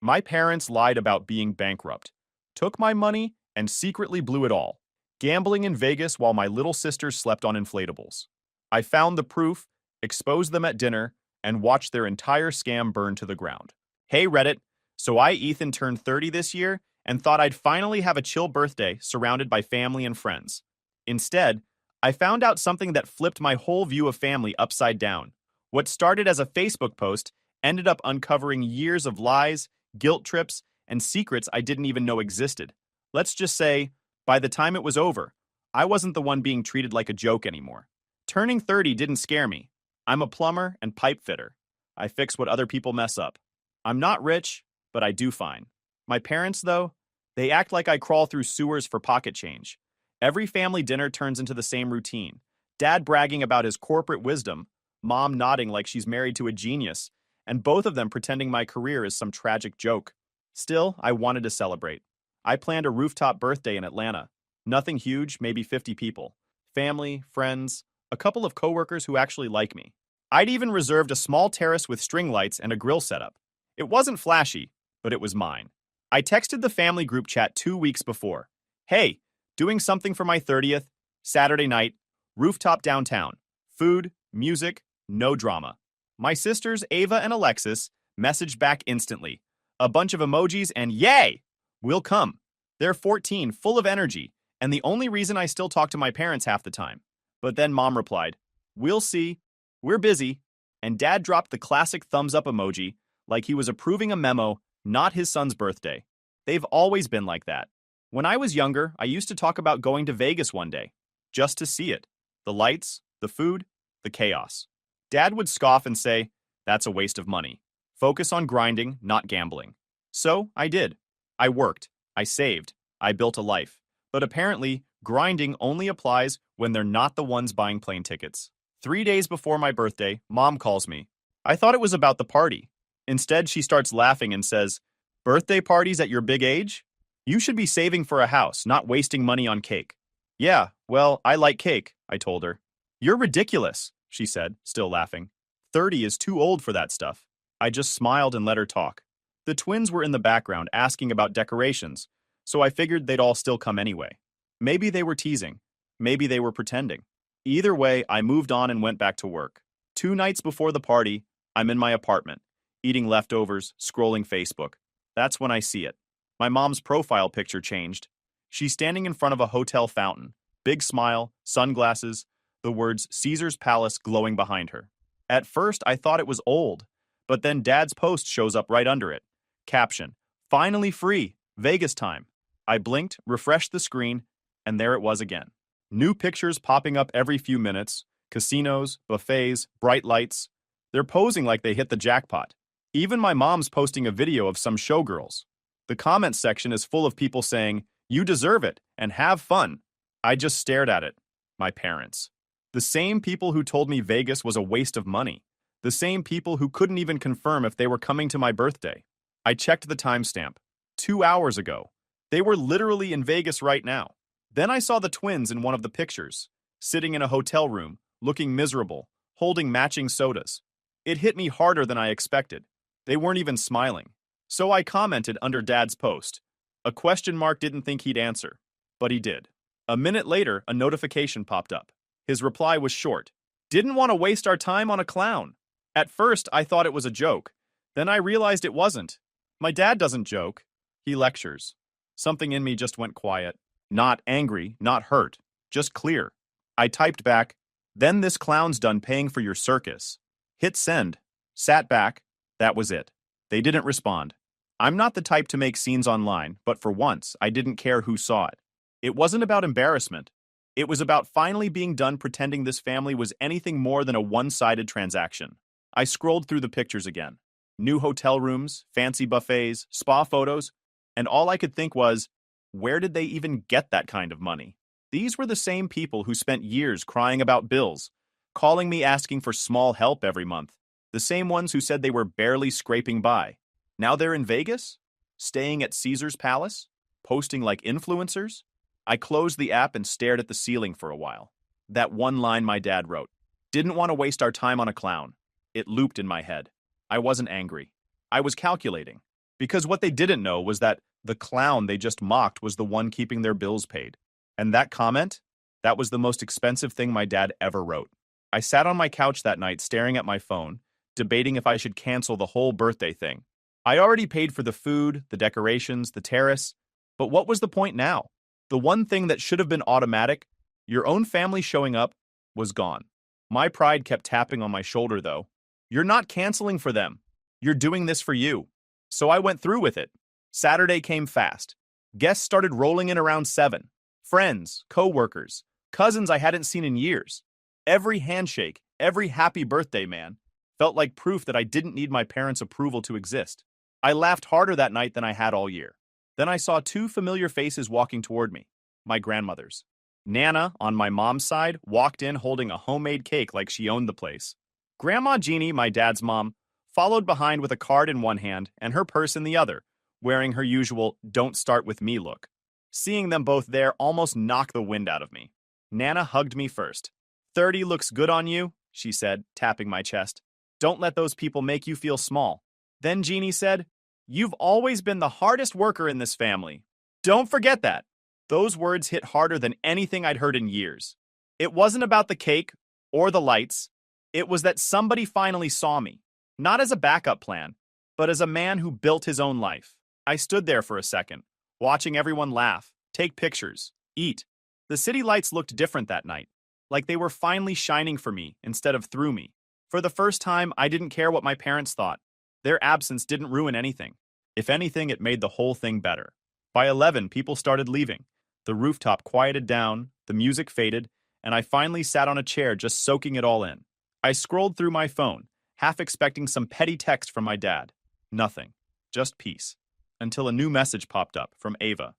My parents lied about being bankrupt, took my money, and secretly blew it all, gambling in Vegas while my little sisters slept on inflatables. I found the proof, exposed them at dinner, and watched their entire scam burn to the ground. Hey Reddit, so Ethan turned 30 this year and thought I'd finally have a chill birthday surrounded by family and friends. Instead, I found out something that flipped my whole view of family upside down. What started as a Facebook post ended up uncovering years of lies, guilt trips, and secrets I didn't even know existed. Let's just say, by the time it was over, I wasn't the one being treated like a joke anymore. Turning 30 didn't scare me. I'm a plumber and pipe fitter. I fix what other people mess up. I'm not rich, but I do fine. My parents, though, they act like I crawl through sewers for pocket change. Every family dinner turns into the same routine. Dad bragging about his corporate wisdom, mom nodding like she's married to a genius, and both of them pretending my career is some tragic joke. Still, I wanted to celebrate. I planned a rooftop birthday in Atlanta. Nothing huge, maybe 50 people. Family, friends, a couple of coworkers who actually like me. I'd even reserved a small terrace with string lights and a grill setup. It wasn't flashy, but it was mine. I texted the family group chat 2 weeks before. Hey, doing something for my 30th, Saturday night, rooftop downtown. Food, music, no drama. My sisters, Ava and Alexis, messaged back instantly. A bunch of emojis and yay! We'll come. They're 14, full of energy, and the only reason I still talk to my parents half the time. But then mom replied, we'll see. We're busy. And dad dropped the classic thumbs up emoji like he was approving a memo, not his son's birthday. They've always been like that. When I was younger, I used to talk about going to Vegas one day, just to see it. The lights, the food, the chaos. Dad would scoff and say, that's a waste of money. Focus on grinding, not gambling. So I did. I worked. I saved. I built a life. But apparently, grinding only applies when they're not the ones buying plane tickets. 3 days before my birthday, mom calls me. I thought it was about the party. Instead, she starts laughing and says, birthday parties at your big age? You should be saving for a house, not wasting money on cake. Yeah, well, I like cake, I told her. You're ridiculous, she said, still laughing. 30 is too old for that stuff. I just smiled and let her talk. The twins were in the background asking about decorations, so I figured they'd all still come anyway. Maybe they were teasing. Maybe they were pretending. Either way, I moved on and went back to work. 2 nights before the party, I'm in my apartment, eating leftovers, scrolling Facebook. That's when I see it. My mom's profile picture changed. She's standing in front of a hotel fountain, big smile, sunglasses, the words Caesar's Palace glowing behind her. At first, I thought it was old, but then Dad's post shows up right under it. Caption, finally free, Vegas time. I blinked, refreshed the screen, and there it was again. New pictures popping up every few minutes, casinos, buffets, bright lights. They're posing like they hit the jackpot. Even my mom's posting a video of some showgirls. The comments section is full of people saying, you deserve it, and have fun. I just stared at it. My parents. The same people who told me Vegas was a waste of money. The same people who couldn't even confirm if they were coming to my birthday. I checked the timestamp. 2 hours ago. They were literally in Vegas right now. Then I saw the twins in one of the pictures, sitting in a hotel room, looking miserable, holding matching sodas. It hit me harder than I expected. They weren't even smiling. So I commented under Dad's post. A question mark didn't think he'd answer, but he did. A minute later, a notification popped up. His reply was short. Didn't want to waste our time on a clown. At first, I thought it was a joke. Then I realized it wasn't. My dad doesn't joke. He lectures. Something in me just went quiet. Not angry, not hurt, just clear. I typed back, then this clown's done paying for your circus. Hit send. Sat back. That was it. They didn't respond. I'm not the type to make scenes online, but for once, I didn't care who saw it. It wasn't about embarrassment. It was about finally being done pretending this family was anything more than a one-sided transaction. I scrolled through the pictures again. New hotel rooms, fancy buffets, spa photos, and all I could think was, where did they even get that kind of money? These were the same people who spent years crying about bills, calling me asking for small help every month. The same ones who said they were barely scraping by. Now they're in Vegas? Staying at Caesar's Palace? Posting like influencers? I closed the app and stared at the ceiling for a while. That one line my dad wrote. Didn't want to waste our time on a clown. It looped in my head. I wasn't angry. I was calculating. Because what they didn't know was that the clown they just mocked was the one keeping their bills paid. And that comment? That was the most expensive thing my dad ever wrote. I sat on my couch that night staring at my phone, debating if I should cancel the whole birthday thing. I already paid for the food, the decorations, the terrace, but what was the point now? The one thing that should have been automatic, your own family showing up, was gone. My pride kept tapping on my shoulder, though. You're not canceling for them. You're doing this for you. So I went through with it. Saturday came fast. Guests started rolling in around 7. Friends, co-workers, cousins I hadn't seen in years. Every handshake, every happy birthday, man, felt like proof that I didn't need my parents' approval to exist. I laughed harder that night than I had all year. Then I saw 2 familiar faces walking toward me, my grandmothers. Nana, on my mom's side, walked in holding a homemade cake like she owned the place. Grandma Jeannie, my dad's mom, followed behind with a card in one hand and her purse in the other, wearing her usual "don't start with me" look. Seeing them both there almost knocked the wind out of me. Nana hugged me first. 30 looks good on you, she said, tapping my chest. Don't let those people make you feel small. Then Jeannie said, you've always been the hardest worker in this family. Don't forget that. Those words hit harder than anything I'd heard in years. It wasn't about the cake or the lights. It was that somebody finally saw me, not as a backup plan, but as a man who built his own life. I stood there for a second, watching everyone laugh, take pictures, eat. The city lights looked different that night, like they were finally shining for me instead of through me. For the first time, I didn't care what my parents thought. Their absence didn't ruin anything. If anything, it made the whole thing better. By 11, people started leaving. The rooftop quieted down, the music faded, and I finally sat on a chair just soaking it all in. I scrolled through my phone, half expecting some petty text from my dad. Nothing. Just peace. Until a new message popped up from Ava.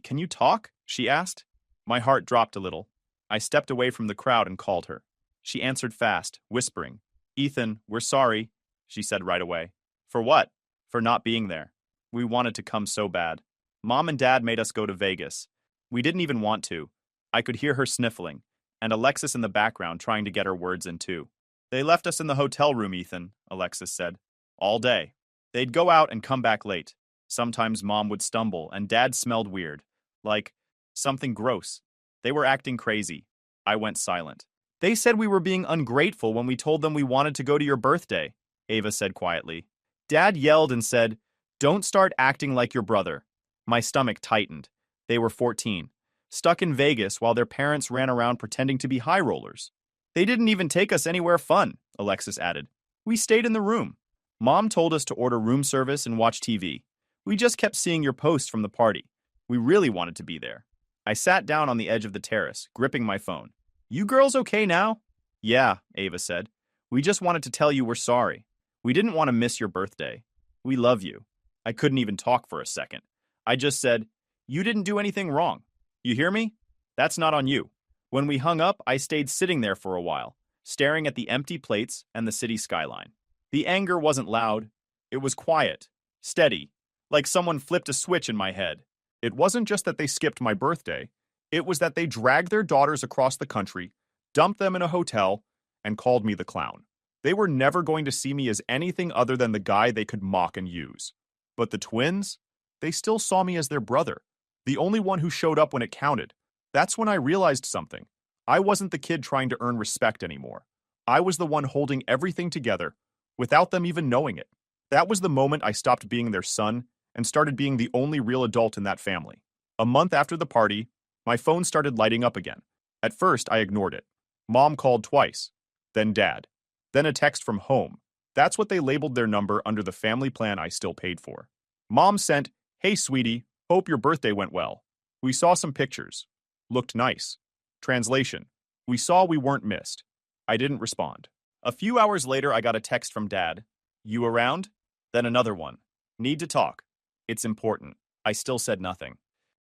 Can you talk? She asked. My heart dropped a little. I stepped away from the crowd and called her. She answered fast, whispering. Ethan, we're sorry, she said right away. For what? For not being there. We wanted to come so bad. Mom and Dad made us go to Vegas. We didn't even want to. I could hear her sniffling, and Alexis in the background trying to get her words in too. They left us in the hotel room, Ethan, Alexis said. All day. They'd go out and come back late. Sometimes Mom would stumble, and Dad smelled weird. Like something gross. They were acting crazy. I went silent. They said we were being ungrateful when we told them we wanted to go to your birthday, Ava said quietly. Dad yelled and said, don't start acting like your brother. My stomach tightened. They were 14, stuck in Vegas while their parents ran around pretending to be high rollers. They didn't even take us anywhere fun, Alexis added. We stayed in the room. Mom told us to order room service and watch TV. We just kept seeing your posts from the party. We really wanted to be there. I sat down on the edge of the terrace, gripping my phone. You girls okay now? Yeah, Ava said. We just wanted to tell you we're sorry. We didn't want to miss your birthday. We love you. I couldn't even talk for a second. I just said, you didn't do anything wrong. You hear me? That's not on you. When we hung up, I stayed sitting there for a while, staring at the empty plates and the city skyline. The anger wasn't loud. It was quiet, steady, like someone flipped a switch in my head. It wasn't just that they skipped my birthday. It was that they dragged their daughters across the country, dumped them in a hotel, and called me the clown. They were never going to see me as anything other than the guy they could mock and use. But the twins? They still saw me as their brother, the only one who showed up when it counted. That's when I realized something. I wasn't the kid trying to earn respect anymore. I was the one holding everything together, without them even knowing it. That was the moment I stopped being their son and started being the only real adult in that family. A month after the party, my phone started lighting up again. At first, I ignored it. Mom called twice, then Dad, then a text from home. That's what they labeled their number under the family plan I still paid for. Mom sent, hey sweetie, hope your birthday went well. We saw some pictures. Looked nice. Translation, we saw we weren't missed. I didn't respond. A few hours later, I got a text from Dad. You around? Then another one. Need to talk. It's important. I still said nothing.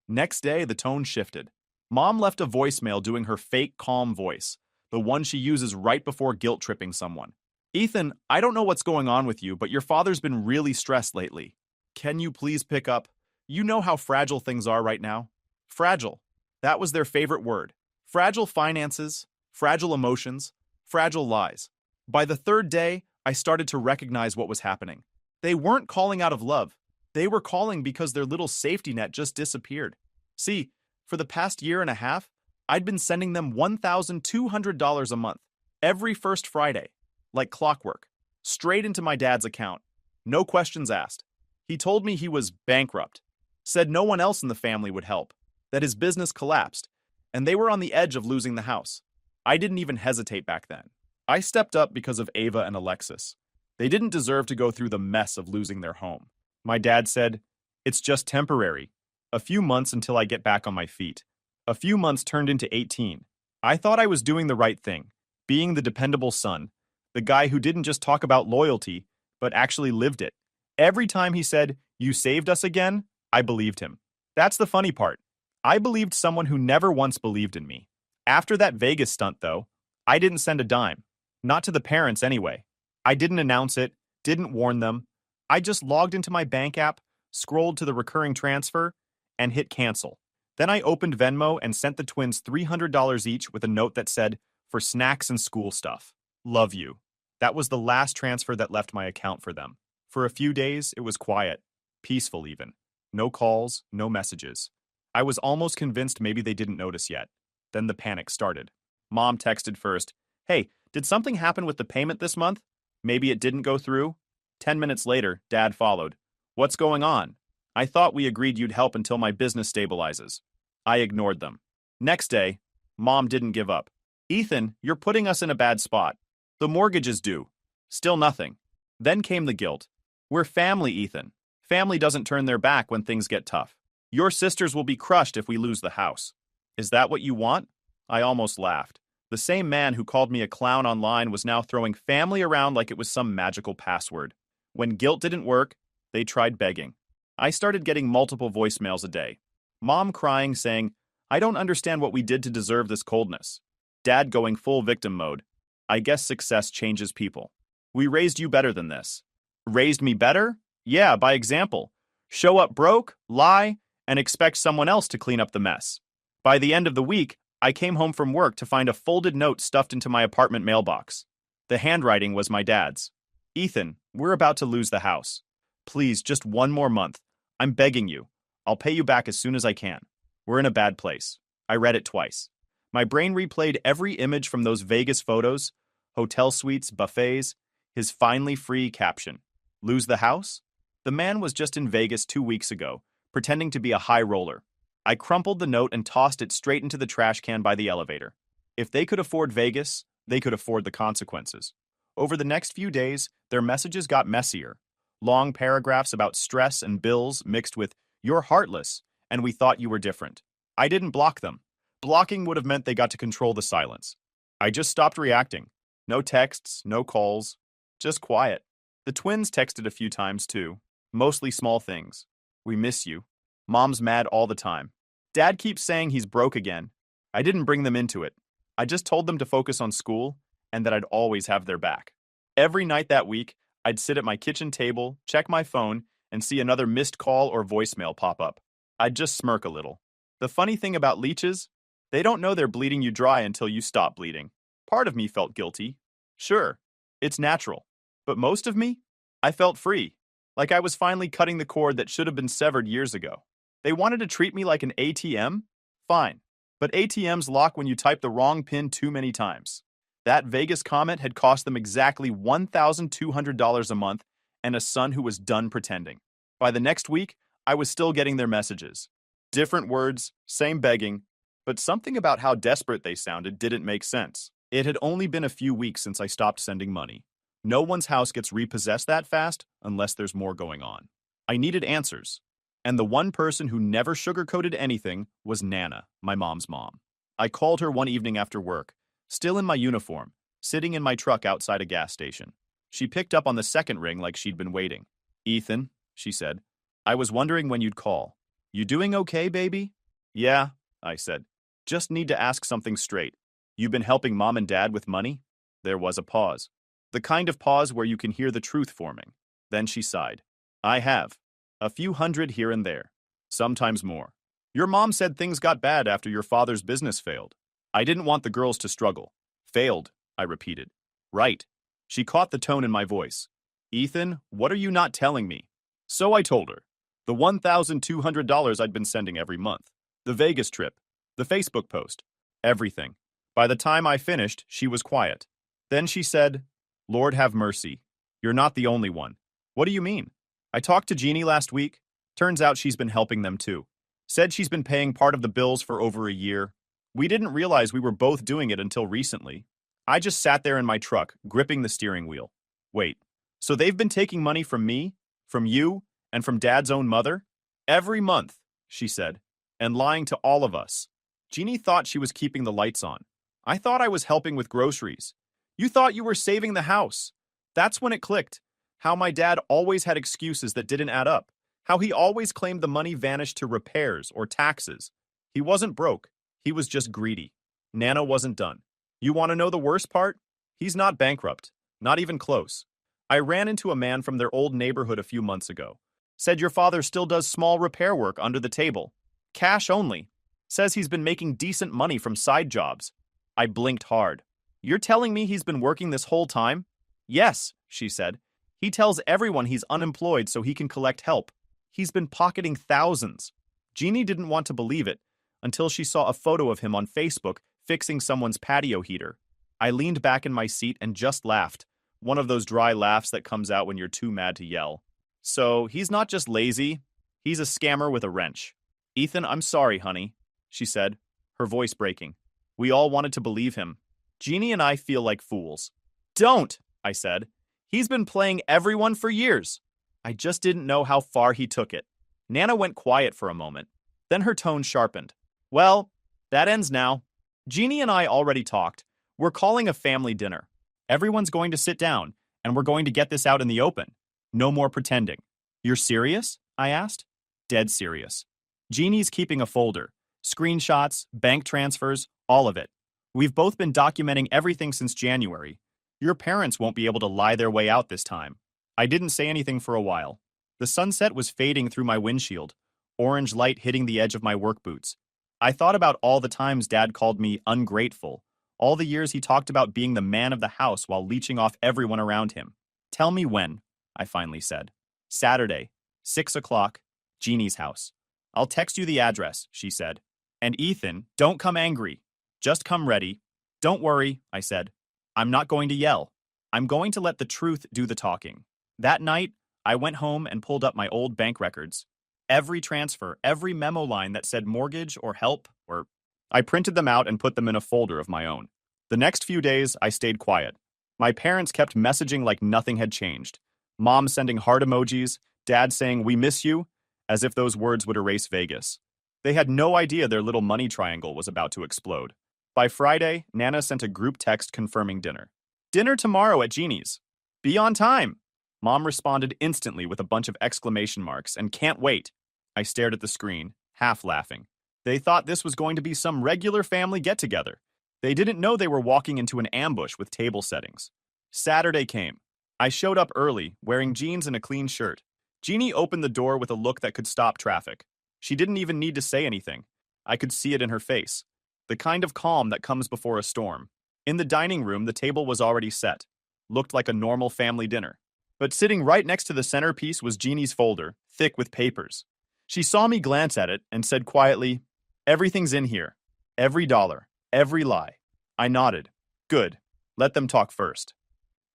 Next day, the tone shifted. Mom left a voicemail doing her fake calm voice, the one she uses right before guilt-tripping someone. Ethan, I don't know what's going on with you, but your father's been really stressed lately. Can you please pick up? You know how fragile things are right now. Fragile. That was their favorite word. Fragile finances, fragile emotions, fragile lies. By the third day, I started to recognize what was happening. They weren't calling out of love. They were calling because their little safety net just disappeared. See, for the past year and a half, I'd been sending them $1,200 a month, every first Friday, like clockwork, straight into my dad's account. No questions asked. He told me he was bankrupt, said no one else in the family would help, that his business collapsed, and they were on the edge of losing the house. I didn't even hesitate back then. I stepped up because of Ava and Alexis. They didn't deserve to go through the mess of losing their home. My dad said, "It's just temporary. A few months until I get back on my feet." A few months turned into 18. I thought I was doing the right thing, being the dependable son, the guy who didn't just talk about loyalty, but actually lived it. Every time he said, "You saved us again," I believed him. That's the funny part. I believed someone who never once believed in me. After that Vegas stunt, though, I didn't send a dime. Not to the parents, anyway. I didn't announce it, didn't warn them. I just logged into my bank app, scrolled to the recurring transfer, and hit cancel. Then I opened Venmo and sent the twins $300 each with a note that said, "For snacks and school stuff. Love you." That was the last transfer that left my account for them. For a few days, it was quiet, peaceful even. No calls, no messages. I was almost convinced maybe they didn't notice yet. Then the panic started. Mom texted first, "Hey, did something happen with the payment this month? Maybe it didn't go through?" 10 minutes later, Dad followed. "What's going on? I thought we agreed you'd help until my business stabilizes." I ignored them. Next day, Mom didn't give up. "Ethan, you're putting us in a bad spot. The mortgage is due." Still nothing. Then came the guilt. "We're family, Ethan. Family doesn't turn their back when things get tough. Your sisters will be crushed if we lose the house." "Is that what you want?" I almost laughed. The same man who called me a clown online was now throwing family around like it was some magical password. When guilt didn't work, they tried begging. I started getting multiple voicemails a day. Mom crying, saying, "I don't understand what we did to deserve this coldness." Dad going full victim mode. "I guess success changes people. We raised you better than this." Raised me better? Yeah, by example. Show up broke, lie, and expect someone else to clean up the mess. By the end of the week, I came home from work to find a folded note stuffed into my apartment mailbox. The handwriting was my dad's. "Ethan, we're about to lose the house. Please, just one more month. I'm begging you. I'll pay you back as soon as I can. We're in a bad place." I read it twice. My brain replayed every image from those Vegas photos, hotel suites, buffets, his finally free caption. Lose the house? The man was just in Vegas 2 weeks ago, pretending to be a high roller. I crumpled the note and tossed it straight into the trash can by the elevator. If they could afford Vegas, they could afford the consequences. Over the next few days, their messages got messier. Long paragraphs about stress and bills mixed with, "You're heartless, and we thought you were different." I didn't block them. Blocking would have meant they got to control the silence. I just stopped reacting. No texts, no calls, just quiet. The twins texted a few times too, mostly small things. "We miss you. Mom's mad all the time. Dad keeps saying he's broke again." I didn't bring them into it. I just told them to focus on school and that I'd always have their back. Every night that week, I'd sit at my kitchen table, check my phone, and see another missed call or voicemail pop up. I'd just smirk a little. The funny thing about leeches, they don't know they're bleeding you dry until you stop bleeding. Part of me felt guilty. Sure, it's natural. But most of me? I felt free. Like I was finally cutting the cord that should have been severed years ago. They wanted to treat me like an ATM? Fine. But ATMs lock when you type the wrong PIN too many times. That Vegas comment had cost them exactly $1,200 a month and a son who was done pretending. By the next week, I was still getting their messages. Different words, same begging, but something about how desperate they sounded didn't make sense. It had only been a few weeks since I stopped sending money. No one's house gets repossessed that fast unless there's more going on. I needed answers. And the one person who never sugarcoated anything was Nana, my mom's mom. I called her one evening after work, still in my uniform, sitting in my truck outside a gas station. She picked up on the second ring like she'd been waiting. "Ethan," she said, "I was wondering when you'd call. You doing okay, baby?" "Yeah," I said. "Just need to ask something straight. You been helping Mom and Dad with money?" There was a pause. The kind of pause where you can hear the truth forming. Then she sighed. "I have. A few hundred here and there. Sometimes more. Your mom said things got bad after your father's business failed." I didn't want the girls to struggle. "Failed," I repeated. "Right." She caught the tone in my voice. "Ethan, what are you not telling me?" So I told her. The $1,200 I'd been sending every month. The Vegas trip. The Facebook post. Everything. By the time I finished, she was quiet. Then she said, Lord have mercy. You're not the only one. What do you mean? I talked to Jeannie last week. Turns out she's been helping them too. Said she's been paying part of the bills for over a year. We didn't realize we were both doing it until recently. I just sat there in my truck, gripping the steering wheel. Wait, so they've been taking money from me, from you, and from Dad's own mother? Every month, she said, and lying to all of us. Jeannie thought she was keeping the lights on. I thought I was helping with groceries. You thought you were saving the house. That's when it clicked. How my dad always had excuses that didn't add up. How he always claimed the money vanished to repairs or taxes. He wasn't broke. He was just greedy. Nana wasn't done. You want to know the worst part? He's not bankrupt. Not even close. I ran into a man from their old neighborhood a few months ago. Said your father still does small repair work under the table. Cash only. Says he's been making decent money from side jobs. I blinked hard. You're telling me he's been working this whole time? Yes, she said. He tells everyone he's unemployed so he can collect help. He's been pocketing thousands. Jeannie didn't want to believe it until she saw a photo of him on Facebook fixing someone's patio heater. I leaned back in my seat and just laughed, one of those dry laughs that comes out when you're too mad to yell. So he's not just lazy, he's a scammer with a wrench. Ethan, I'm sorry, honey, she said, her voice breaking. We all wanted to believe him. Jeannie and I feel like fools. Don't, I said. He's been playing everyone for years. I just didn't know how far he took it. Nana went quiet for a moment. Then her tone sharpened. Well, that ends now. Jeannie and I already talked. We're calling a family dinner. Everyone's going to sit down, and we're going to get this out in the open. No more pretending. You're serious? I asked. Dead serious. Jeannie's keeping a folder. Screenshots, bank transfers, all of it. We've both been documenting everything since January. Your parents won't be able to lie their way out this time. I didn't say anything for a while. The sunset was fading through my windshield, orange light hitting the edge of my work boots. I thought about all the times Dad called me ungrateful, all the years he talked about being the man of the house while leeching off everyone around him. Tell me when, I finally said. Saturday, 6 o'clock, Jeannie's house. I'll text you the address, she said. And Ethan, don't come angry. Just come ready. Don't worry, I said. I'm not going to yell. I'm going to let the truth do the talking. That night, I went home and pulled up my old bank records. Every transfer, every memo line that said mortgage or help or... I printed them out and put them in a folder of my own. The next few days, I stayed quiet. My parents kept messaging like nothing had changed. Mom sending heart emojis, Dad saying, "We miss you," as if those words would erase Vegas. They had no idea their little money triangle was about to explode. By Friday, Nana sent a group text confirming dinner. Dinner tomorrow at Jeannie's. Be on time. Mom responded instantly with a bunch of exclamation marks and can't wait. I stared at the screen, half laughing. They thought this was going to be some regular family get-together. They didn't know they were walking into an ambush with table settings. Saturday came. I showed up early, wearing jeans and a clean shirt. Jeannie opened the door with a look that could stop traffic. She didn't even need to say anything. I could see it in her face. The kind of calm that comes before a storm. In the dining room, the table was already set. Looked like a normal family dinner. But sitting right next to the centerpiece was Jeannie's folder, thick with papers. She saw me glance at it and said quietly, "Everything's in here. Every dollar. Every lie." I nodded. Good. Let them talk first.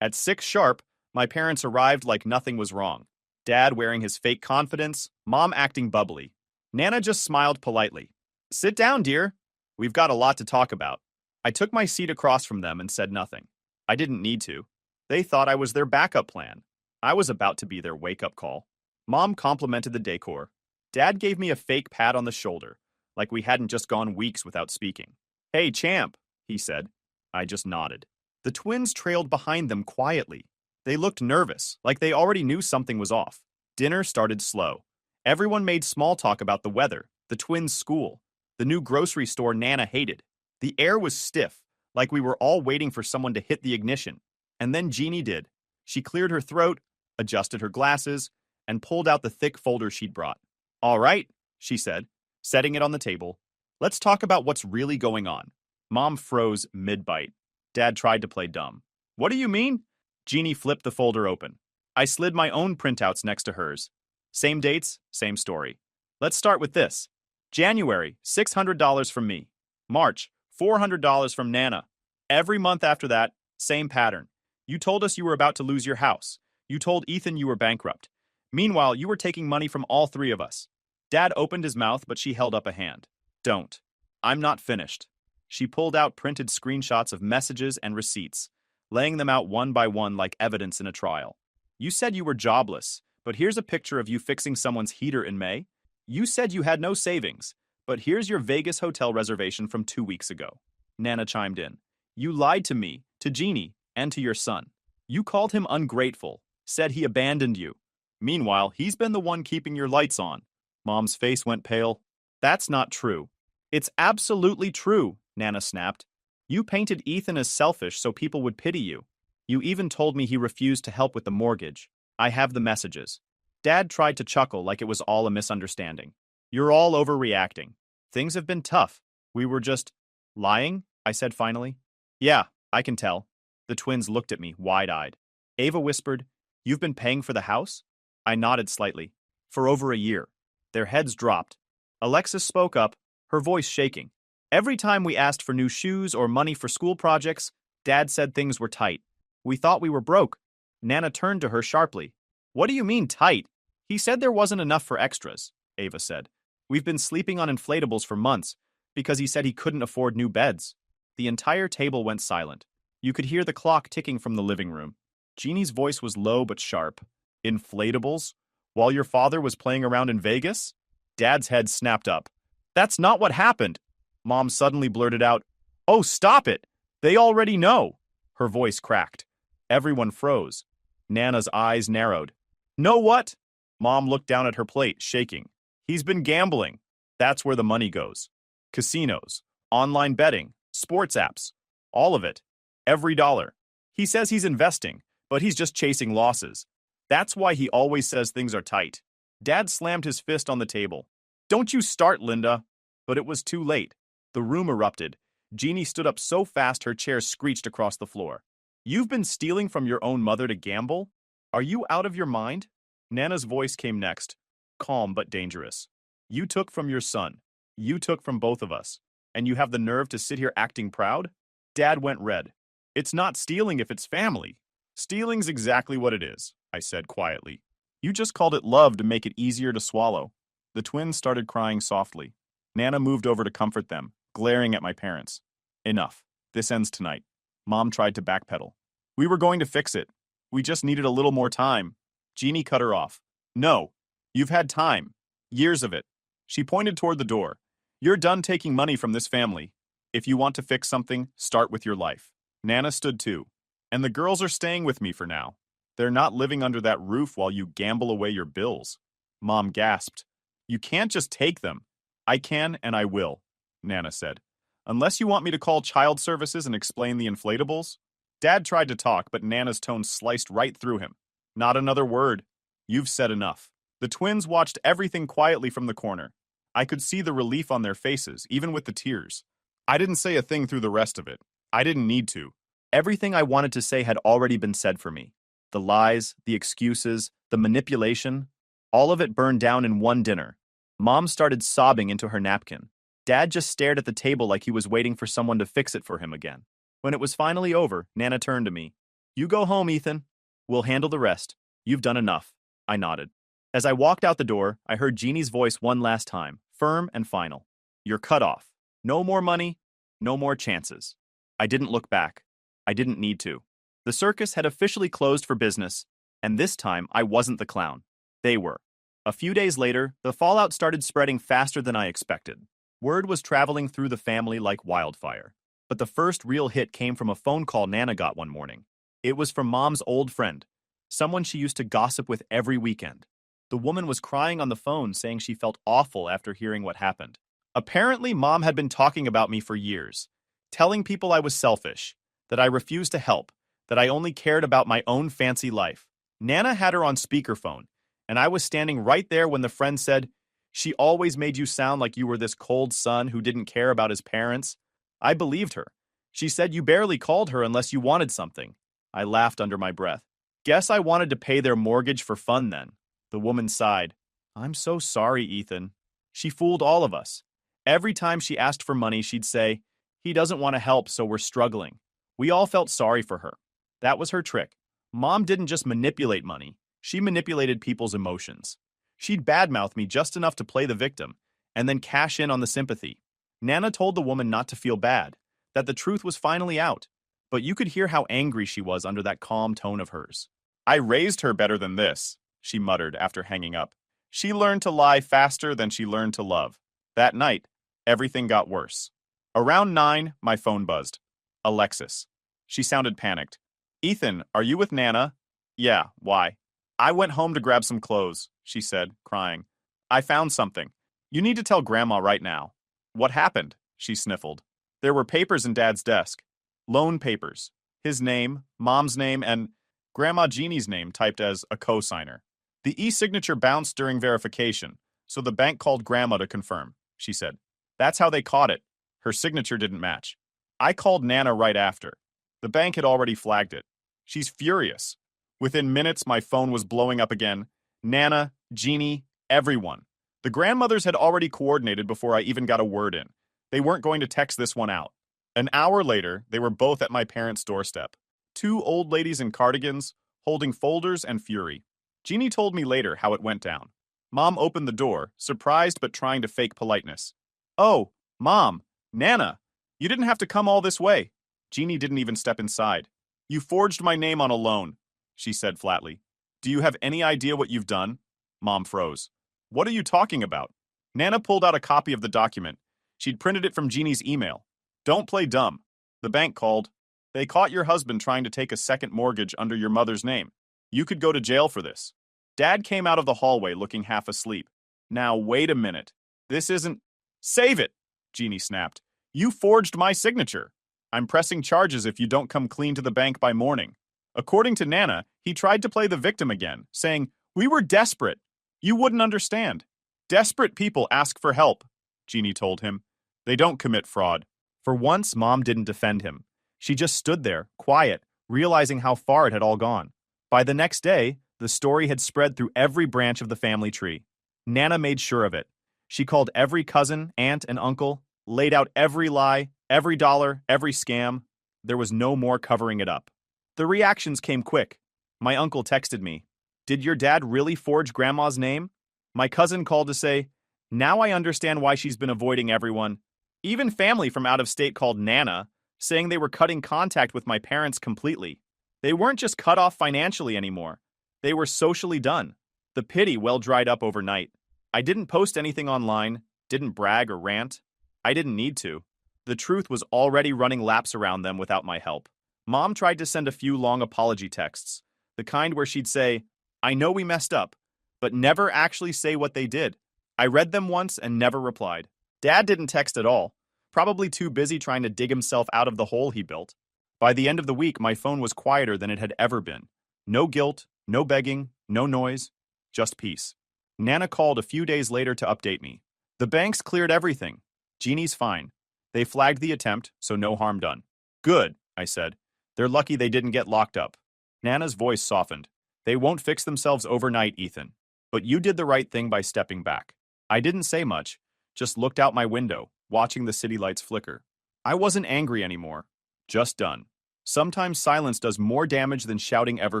At 6 sharp, my parents arrived like nothing was wrong. Dad wearing his fake confidence, Mom acting bubbly. Nana just smiled politely. "Sit down, dear. We've got a lot to talk about." I took my seat across from them and said nothing. I didn't need to. They thought I was their backup plan. I was about to be their wake-up call. Mom complimented the decor. Dad gave me a fake pat on the shoulder, like we hadn't just gone weeks without speaking. "Hey, champ," he said. I just nodded. The twins trailed behind them quietly. They looked nervous, like they already knew something was off. Dinner started slow. Everyone made small talk about the weather, the twins' school, the new grocery store Nana hated. The air was stiff, like we were all waiting for someone to hit the ignition. And then Jeannie did. She cleared her throat, adjusted her glasses, and pulled out the thick folder she'd brought. "All right," she said, setting it on the table. "Let's talk about what's really going on." Mom froze mid-bite. Dad tried to play dumb. "What do you mean?" Jeannie flipped the folder open. I slid my own printouts next to hers. Same dates, same story. Let's start with this. January, $600 from me. March, $400 from Nana. Every month after that, same pattern. You told us you were about to lose your house. You told Ethan you were bankrupt. Meanwhile, you were taking money from all three of us. Dad opened his mouth, but she held up a hand. Don't. I'm not finished. She pulled out printed screenshots of messages and receipts, laying them out one by one like evidence in a trial. You said you were jobless, but here's a picture of you fixing someone's heater in May. You said you had no savings, but here's your Vegas hotel reservation from 2 weeks ago. Nana chimed in. You lied to me, to Jeannie, and to your son. You called him ungrateful, said he abandoned you. Meanwhile, he's been the one keeping your lights on. Mom's face went pale. That's not true. It's absolutely true, Nana snapped. You painted Ethan as selfish so people would pity you. You even told me he refused to help with the mortgage. I have the messages. Dad tried to chuckle like it was all a misunderstanding. You're all overreacting. Things have been tough. We were just lying, I said finally. Yeah, I can tell. The twins looked at me, wide-eyed. Ava whispered, You've been paying for the house? I nodded slightly. For over a year. Their heads dropped. Alexis spoke up, her voice shaking. Every time we asked for new shoes or money for school projects, Dad said things were tight. We thought we were broke. Nana turned to her sharply. What do you mean tight? He said there wasn't enough for extras, Ava said. We've been sleeping on inflatables for months because he said he couldn't afford new beds. The entire table went silent. You could hear the clock ticking from the living room. Jeannie's voice was low but sharp. Inflatables? While your father was playing around in Vegas? Dad's head snapped up. That's not what happened. Mom suddenly blurted out, Oh, stop it! They already know! Her voice cracked. Everyone froze. Nana's eyes narrowed. Know what? Mom looked down at her plate, shaking. He's been gambling. That's where the money goes. Casinos, online betting, sports apps. All of it. Every dollar. He says he's investing, but he's just chasing losses. That's why he always says things are tight. Dad slammed his fist on the table. Don't you start, Linda. But it was too late. The room erupted. Jeannie stood up so fast her chair screeched across the floor. You've been stealing from your own mother to gamble? Are you out of your mind? Nana's voice came next, calm but dangerous. You took from your son. You took from both of us. And you have the nerve to sit here acting proud? Dad went red. It's not stealing if it's family. Stealing's exactly what it is, I said quietly. You just called it love to make it easier to swallow. The twins started crying softly. Nana moved over to comfort them, glaring at my parents. Enough. This ends tonight. Mom tried to backpedal. We were going to fix it. We just needed a little more time. Jeannie cut her off. No. You've had time. Years of it. She pointed toward the door. You're done taking money from this family. If you want to fix something, start with your life. Nana stood too. And the girls are staying with me for now. They're not living under that roof while you gamble away your bills. Mom gasped. You can't just take them. I can and I will, Nana said. Unless you want me to call child services and explain the inflatables? Dad tried to talk, but Nana's tone sliced right through him. Not another word. You've said enough. The twins watched everything quietly from the corner. I could see the relief on their faces, even with the tears. I didn't say a thing through the rest of it. I didn't need to. Everything I wanted to say had already been said for me. The lies, the excuses, the manipulation, all of it burned down in one dinner. Mom started sobbing into her napkin. Dad just stared at the table like he was waiting for someone to fix it for him again. When it was finally over, Nana turned to me. You go home, Ethan. We'll handle the rest. You've done enough. I nodded. As I walked out the door, I heard Jeannie's voice one last time, firm and final. You're cut off. No more money, no more chances. I didn't look back. I didn't need to. The circus had officially closed for business, and this time I wasn't the clown. They were. A few days later, the fallout started spreading faster than I expected. Word was traveling through the family like wildfire. But the first real hit came from a phone call Nana got one morning. It was from Mom's old friend, someone she used to gossip with every weekend. The woman was crying on the phone saying she felt awful after hearing what happened. Apparently, Mom had been talking about me for years, telling people I was selfish, that I refused to help, that I only cared about my own fancy life. Nana had her on speakerphone, and I was standing right there when the friend said, She always made you sound like you were this cold son who didn't care about his parents. I believed her. She said you barely called her unless you wanted something. I laughed under my breath. Guess I wanted to pay their mortgage for fun then. The woman sighed. I'm so sorry, Ethan. She fooled all of us. Every time she asked for money, she'd say, he doesn't want to help, so we're struggling. We all felt sorry for her. That was her trick. Mom didn't just manipulate money, she manipulated people's emotions. She'd badmouth me just enough to play the victim, and then cash in on the sympathy. Nana told the woman not to feel bad, that the truth was finally out, but you could hear how angry she was under that calm tone of hers. I raised her better than this, she muttered after hanging up. She learned to lie faster than she learned to love. That night, everything got worse. Around 9, my phone buzzed. Alexis. She sounded panicked. Ethan, are you with Nana? Yeah, why? I went home to grab some clothes, she said, crying. I found something. You need to tell Grandma right now. What happened? She sniffled. There were papers in Dad's desk. Loan papers. His name, Mom's name, and Grandma Jeannie's name typed as a co-signer. The e-signature bounced during verification, so the bank called Grandma to confirm, she said. That's how they caught it. Her signature didn't match. I called Nana right after. The bank had already flagged it. She's furious. Within minutes, my phone was blowing up again. Nana, Jeannie, everyone. The grandmothers had already coordinated before I even got a word in. They weren't going to text this one out. An hour later, they were both at my parents' doorstep. 2 old ladies in cardigans, holding folders and fury. Jeannie told me later how it went down. Mom opened the door, surprised but trying to fake politeness. Oh, Mom, Nana, you didn't have to come all this way. Jeannie didn't even step inside. You forged my name on a loan, she said flatly. Do you have any idea what you've done? Mom froze. What are you talking about? Nana pulled out a copy of the document. She'd printed it from Jeannie's email. Don't play dumb. The bank called. They caught your husband trying to take a second mortgage under your mother's name. You could go to jail for this. Dad came out of the hallway looking half asleep. Now, wait a minute. This isn't... Save it, Jeannie snapped. You forged my signature. I'm pressing charges if you don't come clean to the bank by morning. According to Nana, he tried to play the victim again, saying, we were desperate. You wouldn't understand. Desperate people ask for help, Jeannie told him. They don't commit fraud. For once, Mom didn't defend him. She just stood there, quiet, realizing how far it had all gone. By the next day, the story had spread through every branch of the family tree. Nana made sure of it. She called every cousin, aunt, and uncle, laid out every lie, every dollar, every scam. There was no more covering it up. The reactions came quick. My uncle texted me. Did your dad really forge Grandma's name? My cousin called to say, now I understand why she's been avoiding everyone. Even family from out of state called Nana, saying they were cutting contact with my parents completely. They weren't just cut off financially anymore. They were socially done. The pity well dried up overnight. I didn't post anything online, didn't brag or rant. I didn't need to. The truth was already running laps around them without my help. Mom tried to send a few long apology texts, the kind where she'd say, I know we messed up, but never actually say what they did. I read them once and never replied. Dad didn't text at all, probably too busy trying to dig himself out of the hole he built. By the end of the week, my phone was quieter than it had ever been. No guilt, no begging, no noise, just peace. Nana called a few days later to update me. The banks cleared everything. Jeannie's fine. They flagged the attempt, so no harm done. Good, I said. They're lucky they didn't get locked up. Nana's voice softened. They won't fix themselves overnight, Ethan. But you did the right thing by stepping back. I didn't say much, just looked out my window, watching the city lights flicker. I wasn't angry anymore. Just done. Sometimes silence does more damage than shouting ever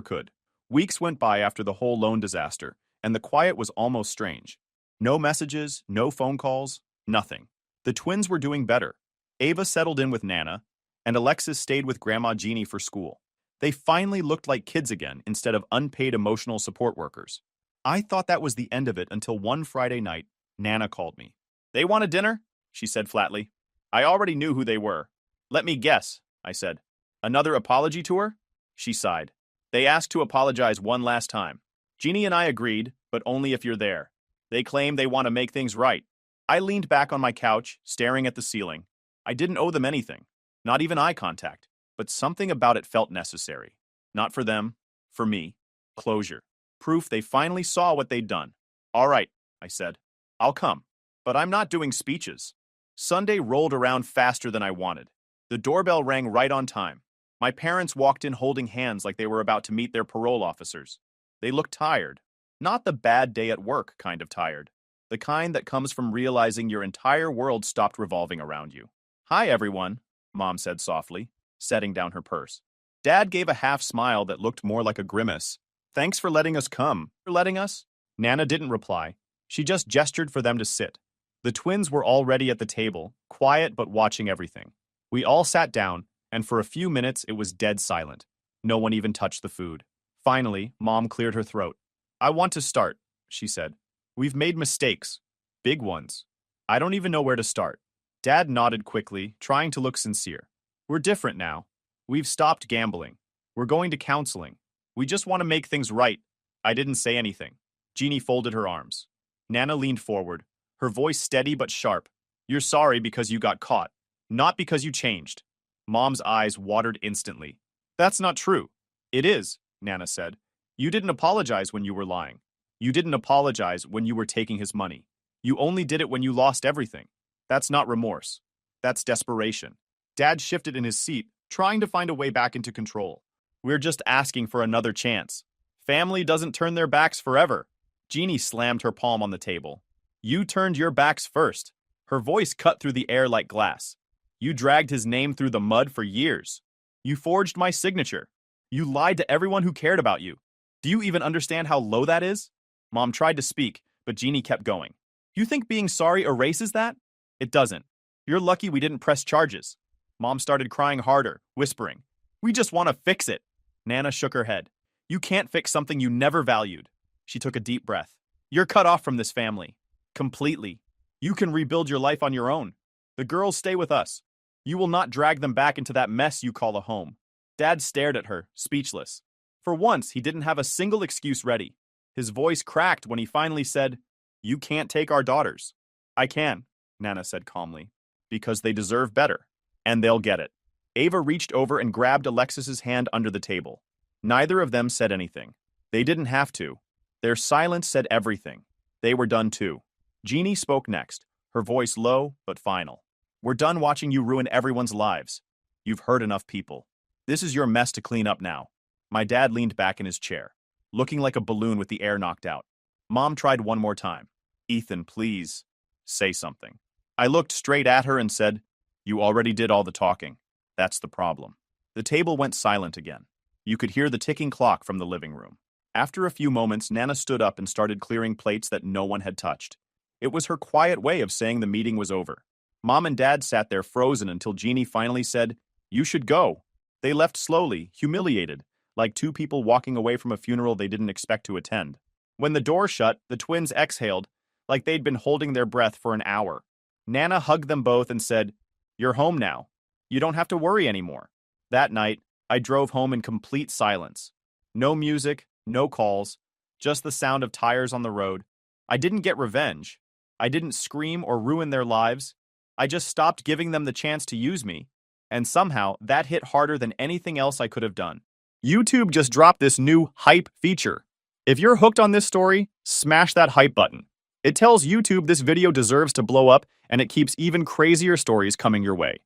could. Weeks went by after the whole loan disaster, and the quiet was almost strange. No messages, no phone calls, nothing. The twins were doing better. Ava settled in with Nana, and Alexis stayed with Grandma Jeannie for school. They finally looked like kids again instead of unpaid emotional support workers. I thought that was the end of it until one Friday night, Nana called me. They want a dinner? She said flatly. I already knew who they were. Let me guess, I said. Another apology tour? She sighed. They asked to apologize one last time. Jeannie and I agreed, but only if you're there. They claim they want to make things right. I leaned back on my couch, staring at the ceiling. I didn't owe them anything, not even eye contact, but something about it felt necessary. Not for them, for me. Closure. Proof they finally saw what they'd done. All right, I said. I'll come. But I'm not doing speeches. Sunday rolled around faster than I wanted. The doorbell rang right on time. My parents walked in holding hands like they were about to meet their parole officers. They looked tired. Not the bad day at work kind of tired. The kind that comes from realizing your entire world stopped revolving around you. Hi, everyone, Mom said softly, setting down her purse. Dad gave a half smile that looked more like a grimace. Thanks for letting us come. For letting us? Nana didn't reply. She just gestured for them to sit. The twins were already at the table, quiet but watching everything. We all sat down, and for a few minutes it was dead silent. No one even touched the food. Finally, Mom cleared her throat. I want to start, she said. We've made mistakes. Big ones. I don't even know where to start. Dad nodded quickly, trying to look sincere. We're different now. We've stopped gambling. We're going to counseling. We just want to make things right. I didn't say anything. Jeannie folded her arms. Nana leaned forward, her voice steady but sharp. You're sorry because you got caught, not because you changed. Mom's eyes watered instantly. That's not true. It is, Nana said. You didn't apologize when you were lying. You didn't apologize when you were taking his money. You only did it when you lost everything. That's not remorse. That's desperation. Dad shifted in his seat, trying to find a way back into control. We're just asking for another chance. Family doesn't turn their backs forever. Jeannie slammed her palm on the table. You turned your backs first. Her voice cut through the air like glass. You dragged his name through the mud for years. You forged my signature. You lied to everyone who cared about you. Do you even understand how low that is? Mom tried to speak, but Jeannie kept going. You think being sorry erases that? It doesn't. You're lucky we didn't press charges. Mom started crying harder, whispering, We just want to fix it. Nana shook her head. You can't fix something you never valued. She took a deep breath. You're cut off from this family. Completely. You can rebuild your life on your own. The girls stay with us. You will not drag them back into that mess you call a home. Dad stared at her, speechless. For once, he didn't have a single excuse ready. His voice cracked when he finally said, You can't take our daughters. I can, Nana said calmly, because they deserve better. And they'll get it. Ava reached over and grabbed Alexis's hand under the table. Neither of them said anything. They didn't have to. Their silence said everything. They were done too. Jeannie spoke next, her voice low but final. We're done watching you ruin everyone's lives. You've hurt enough people. This is your mess to clean up now. My dad leaned back in his chair, looking like a balloon with the air knocked out. Mom tried one more time. Ethan, please, say something. I looked straight at her and said, You already did all the talking. That's the problem. The table went silent again. You could hear the ticking clock from the living room. After a few moments, Nana stood up and started clearing plates that no one had touched. It was her quiet way of saying the meeting was over. Mom and Dad sat there frozen until Jeannie finally said, You should go. They left slowly, humiliated, like two people walking away from a funeral they didn't expect to attend. When the door shut, the twins exhaled, like they'd been holding their breath for an hour. Nana hugged them both and said, You're home now. You don't have to worry anymore. That night, I drove home in complete silence. No music, no calls, just the sound of tires on the road. I didn't get revenge. I didn't scream or ruin their lives. I just stopped giving them the chance to use me. And somehow, that hit harder than anything else I could have done. YouTube just dropped this new hype feature. If you're hooked on this story, smash that hype button. It tells YouTube this video deserves to blow up, and it keeps even crazier stories coming your way.